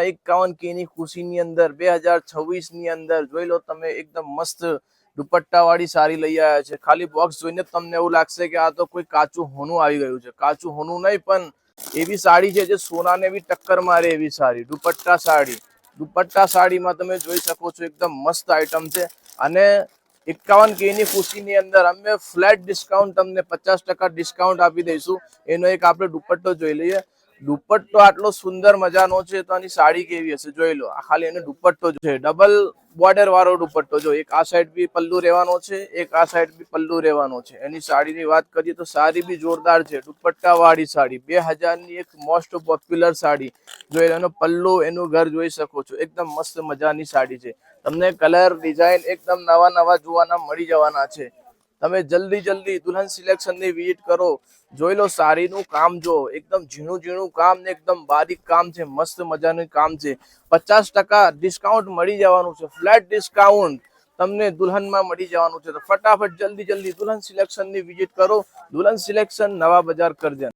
51K ની ખુશીની અંદર 2026 ની અંદર જોઈ લો તમે એકદમ મસ્ત દુપટ્ટા વાળી સાડી લઈ આવ્યા છે। ખાલી બોક્સ જોઈને તમને એવું લાગશે કે આ તો કોઈ કાચું હોનું આવી ગયું છે। કાચું હોનું નહીં પણ એવી સાડી છે જે સોનાને બી ટક્કર મારે એવી સાડી દુપટ્ટા સાડીમાં તમે જોઈ શકો છો એકદમ મસ્ત આઈટમ છે। અને 51K ની ખુશીની અંદર અમે ફ્લેટ ડિસ્કાઉન્ટ તમને 50% ડિસ્કાઉન્ટ આપી દઈશું। એનો એક આપણે દુપટ્ટો જોઈ લઈએ। દુપટ્ટો આટલો સુંદર મજાનો છે તો આની સાડી કેવી હશે જોઈ લો। આ ખાલી એનો દુપટ્ટો છે, ડબલ બોર્ડર વાળો દુપટ્ટો જો એક આ સાઈડ બી પલ્લુ રહેવાનો છે, એક આ સાઈડ બી પલ્લુ રહેવાનો છે। એની સાડીની વાત કરીએ તો સાડી બી જોરદાર છે, દુપટ્ટા વાળી સાડી 2000 ની એક મોસ્ટ પોપ્યુલર સાડી જોઈ એનો પલ્લુ એનું ઘર જોઈ શકો છો। એકદમ મસ્ત મજાની સાડી છે, તમને કલર ડિઝાઇન એકદમ નવા જોવાના મળી જવાના છે। તમે જલ્દી દુલ્હન સિલેક્શન ની વિઝિટ કરો, જોઈ લો સાડીનું કામ જો એકદમ ઝીણું કામ ને એકદમ બારીક કામ છે, મસ્ત મજાનું કામ છે। 50% ડિસ્કાઉન્ટ મળી જવાનું છે, ફ્લેટ ડિસ્કાઉન્ટ તમને દુલ્હનમાં મળી જવાનું છે। તો ફટાફટ જલ્દી દુલ્હન સિલેક્શન ની વિઝિટ કરો। દુલ્હન સિલેક્શન નવા બજાર કરજણ।